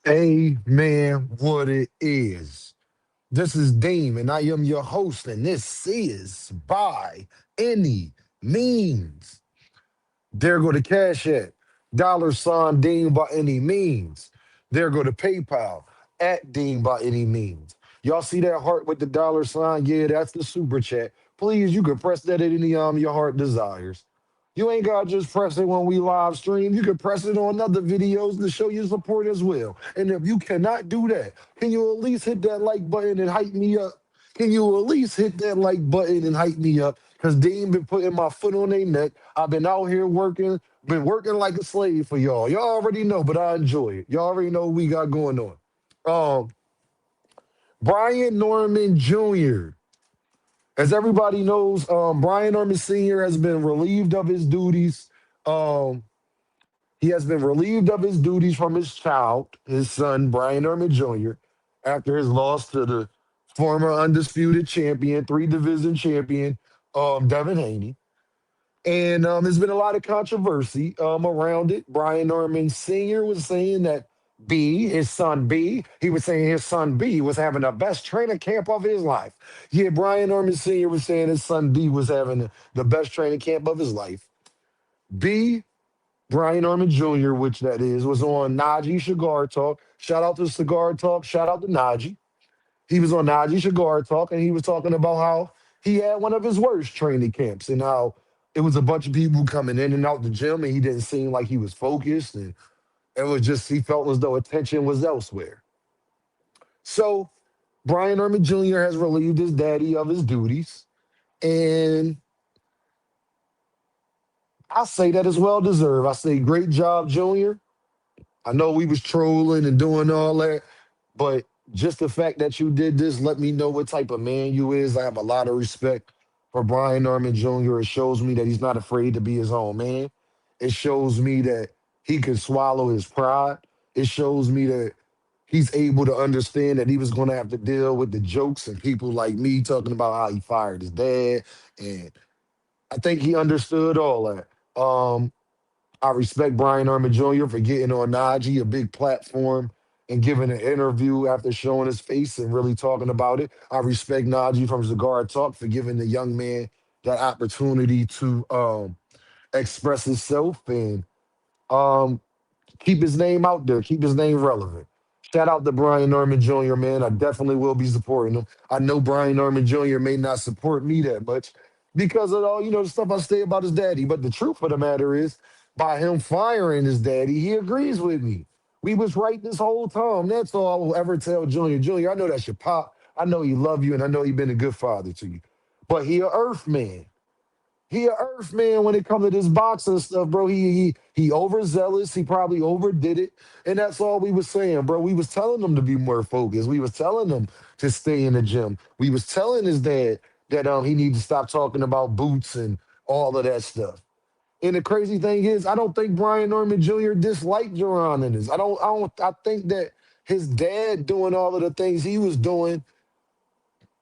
Amen. What it is. This is Dean, and I am your host, and this is By Any Means. There go the Cash App, $ Dean by any means. There go to PayPal, at Dean by any means. Y'all see that heart with the $? Yeah, that's the super chat. Please, you can press that at any your heart desires. You ain't gotta just press it when we live stream. You can press it on other videos to show your support as well. And if you cannot do that, can you at least hit that like button and hype me up? Can you at least hit that like button and hype me up? Because Dean been putting my foot on their neck. I've been out here working, been working like a slave for y'all. Y'all already know, but I enjoy it. Y'all already know what we got going on. Um, Brian Norman Jr. As everybody knows, Brian Norman Sr. has been relieved of his duties. Um, he has been relieved of his duties from his child, his son, Brian Norman Jr., after his loss to the former undisputed champion, three-division champion, Devin Haney. And there's been a lot of controversy around it. Brian Norman Sr. was saying that his son B, he was saying his son B was having the best training camp of his life. Yeah, Brian Norman Sr. was saying his son B was having the best training camp of his life. B, Brian Norman Jr., which that is, was on Najee Cigar Talk. Shout out to Cigar Talk. Shout out to Najee. He was on Najee Cigar Talk, and he was talking about how he had one of his worst training camps and how it was a bunch of people coming in and out the gym, and he didn't seem like he was focused, and it was just he felt as though attention was elsewhere. So Brian Norman Jr. has relieved his daddy of his duties, and I say that is well deserved. I say, great job, Junior. I know we was trolling and doing all that, but just the fact that you did this let me know what type of man you is. I have a lot of respect for Brian Norman Jr. It shows me that he's not afraid to be his own man. It shows me that he can swallow his pride. It shows me that he's able to understand that he was going to have to deal with the jokes and people like me talking about how he fired his dad. And I think he understood all that. I respect Brian Norman Jr. for getting on Najee, a big platform, and giving an interview after showing his face and really talking about it. I respect Najee from Cigar Talk for giving the young man that opportunity to express himself and um, keep his name out there, keep his name relevant. Shout out to Brian Norman Jr., man. I definitely will be supporting him. I know Brian Norman Jr. may not support me that much because of all, the stuff I say about his daddy. But the truth of the matter is, by him firing his daddy, he agrees with me. We was right this whole time. That's all I will ever tell Junior. Junior, I know that's your pop. I know he love you, and I know he been a good father to you. But he a earth man. He a earth man when it comes to this boxing stuff, bro. He overzealous. He probably overdid it, and that's all we was saying, bro. We was telling him to be more focused. We was telling him to stay in the gym. We was telling his dad that he need to stop talking about boots and all of that stuff. And the crazy thing is, I don't think Brian Norman Jr. disliked Jerron in this. I think that his dad doing all of the things he was doing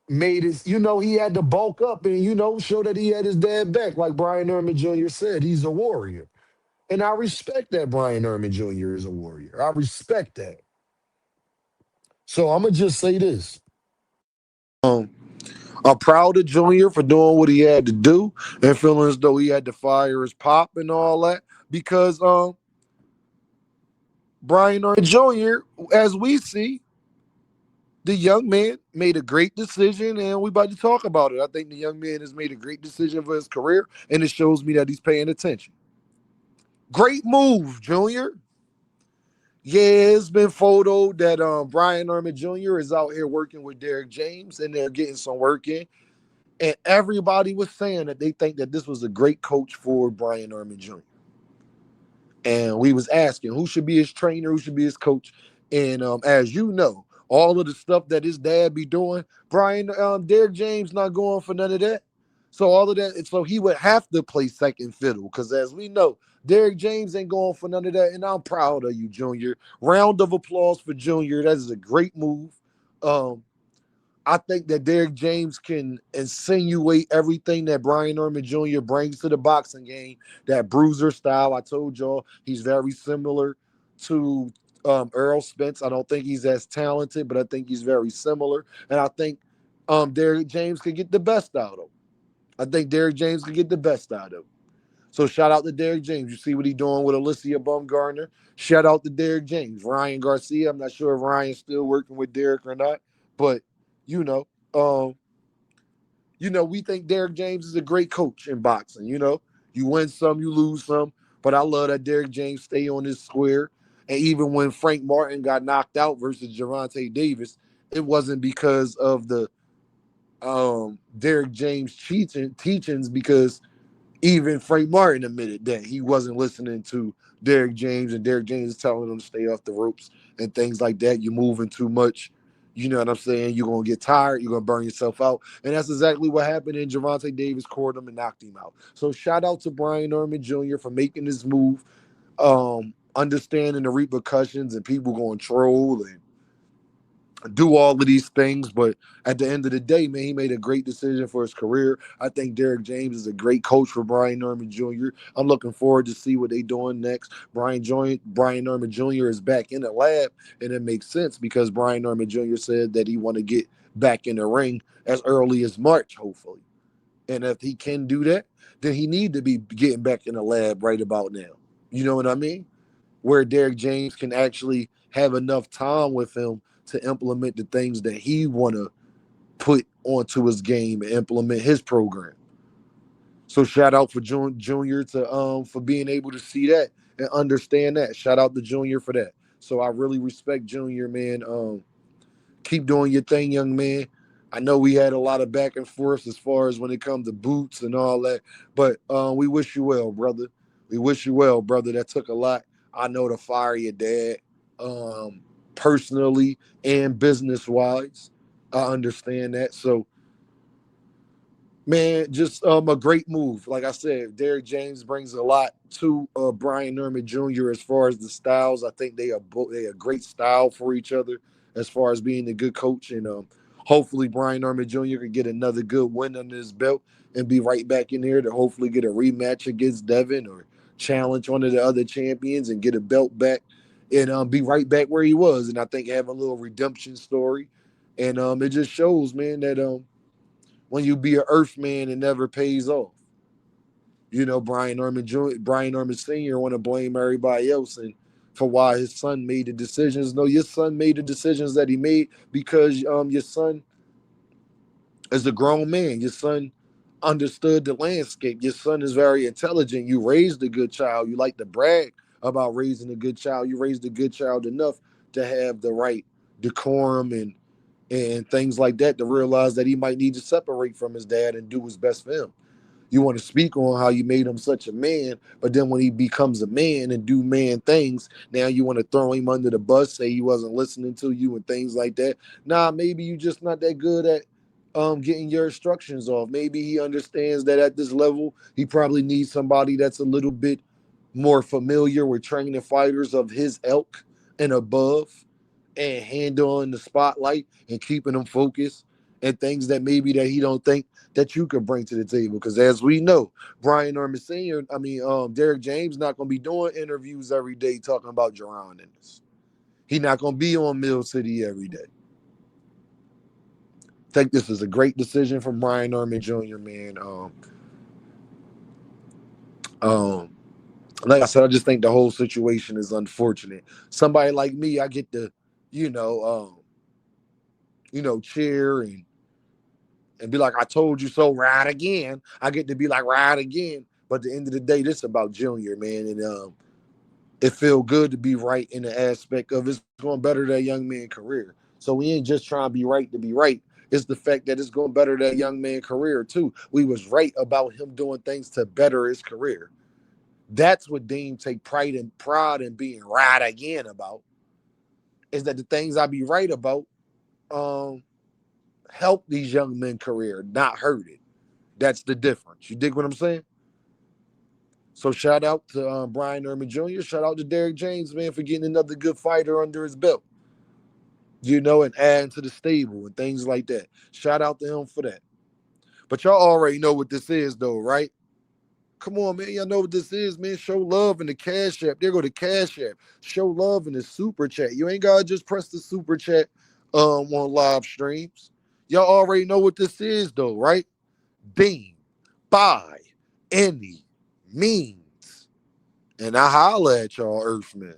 made his, he had to bulk up and, show that he had his dad back. Like Brian Norman Jr. said, he's a warrior. And I respect that Brian Norman Jr. is a warrior. I respect that. So I'm gonna just say this. Um, I'm proud of Junior for doing what he had to do and feeling as though he had to fire his pop and all that. Because Brian Norman Jr., as we see, the young man made a great decision, and we about to talk about it. I think the young man has made a great decision for his career, and it shows me that he's paying attention. Great move, Junior. Yeah, it's been photoed that Brian Norman Jr. is out here working with Derrick James, and they're getting some work in. And everybody was saying that they think that this was a great coach for Brian Norman Jr. And we was asking who should be his trainer, who should be his coach. And as you know, all of the stuff that his dad be doing, Derrick James not going for none of that. So all of that, so he would have to play second fiddle because as we know, Derrick James ain't going for none of that. And I'm proud of you, Junior. Round of applause for Junior. That is a great move. Um, I think that Derrick James can insinuate everything that Brian Norman Jr. brings to the boxing game, that bruiser style. I told y'all he's very similar to Earl Spence. I don't think he's as talented, but I think he's very similar. And I think Derrick James could get the best out of him. I think Derrick James could get the best out of him. So shout out to Derrick James. You see what he's doing with Alicia Bumgarner. Shout out to Derrick James. Ryan Garcia. I'm not sure if Ryan's still working with Derrick or not, but you know, um, we think Derrick James is a great coach in boxing. You win some, you lose some, but I love that Derrick James stay on his square. And even when Frank Martin got knocked out versus Gervonta Davis, it wasn't because of the Derrick James teachings, because even Frank Martin admitted that he wasn't listening to Derrick James, and Derrick James is telling him to stay off the ropes and things like that. You're moving too much. You know what I'm saying? You're gonna get tired. You're gonna burn yourself out, and that's exactly what happened. In Gervonta Davis caught him and knocked him out. So shout out to Brian Norman Jr. for making this move, understanding the repercussions, and people going to troll and do all of these things. But at the end of the day, man, he made a great decision for his career. I think Derrick James is a great coach for Brian Norman Jr. I'm looking forward to see what they're doing next. Brian Norman Jr. is back in the lab, and it makes sense because Brian Norman Jr. said that he want to get back in the ring as early as March, hopefully. And if he can do that, then he need to be getting back in the lab right about now. You know what I mean? Where Derrick James can actually have enough time with him to implement the things that he want to put onto his game and implement his program. So shout out for Junior to for being able to see that and understand that. Shout out to Junior for that. So I really respect Junior, man. Keep doing your thing, young man. I know we had a lot of back and forth as far as when it comes to boots and all that, but we wish you well, brother. We wish you well, brother. That took a lot. I know to fire your dad, um, personally and business wise. I understand that. So man, just a great move. Like I said, Derrick James brings a lot to Brian Norman Jr. as far as the styles. I think they are great style for each other as far as being a good coach, and hopefully Brian Norman Jr. can get another good win under his belt and be right back in here to hopefully get a rematch against Devin or challenge one of the other champions and get a belt back and be right back where he was. And I think have a little redemption story, and it just shows, man, that when you be an Earthman, it never pays off. Brian Norman Sr. want to blame everybody else and for why his son made the decisions. No, your son made the decisions that he made because your son is a grown man. Your son understood the landscape. Your son is very intelligent. You raised a good child. You like to brag about raising a good child. You raised a good child enough to have the right decorum and things like that to realize that he might need to separate from his dad and do what's best for him. You want to speak on how you made him such a man, but then when he becomes a man and do man things, now you want to throw him under the bus, say he wasn't listening to you and things like that. Nah, maybe you just not that good at getting your instructions off. Maybe he understands that at this level, he probably needs somebody that's a little bit more familiar with training fighters of his ilk and above and handling the spotlight and keeping them focused and things that maybe that he don't think that you could bring to the table. Because as we know, Brian Norman Sr., Derrick James not going to be doing interviews every day talking about Jerron in this. He not going to be on Mill City every day. I think this is a great decision from Brian Norman Jr., man. Um, like I said, I just think the whole situation is unfortunate. Somebody like me, I get to, you know, cheer and be like, I told you so, right again. I get to be like, right again. But at the end of the day, this is about Junior, man. And it feel good to be right in the aspect of it's going to better that young man's career. So we ain't just trying to be right to be right. It's the fact that it's going to better that young man's career too. We was right about him doing things to better his career. That's what Dean take pride in being right again about. Is that the things I be right about um help these young men career, not hurt it. That's the difference. You dig what I'm saying? So shout out to Brian Norman Jr. Shout out to Derrick James, man, for getting another good fighter under his belt. And adding to the stable and things like that. Shout out to him for that. But y'all already know what this is, though, right? Come on, man. Y'all know what this is, man. Show love in the Cash App. There go the Cash App. Show love in the Super Chat. You ain't gotta just press the Super Chat on live streams. Y'all already know what this is, though, right? Beam by any means. And I holla at y'all, Earthmen.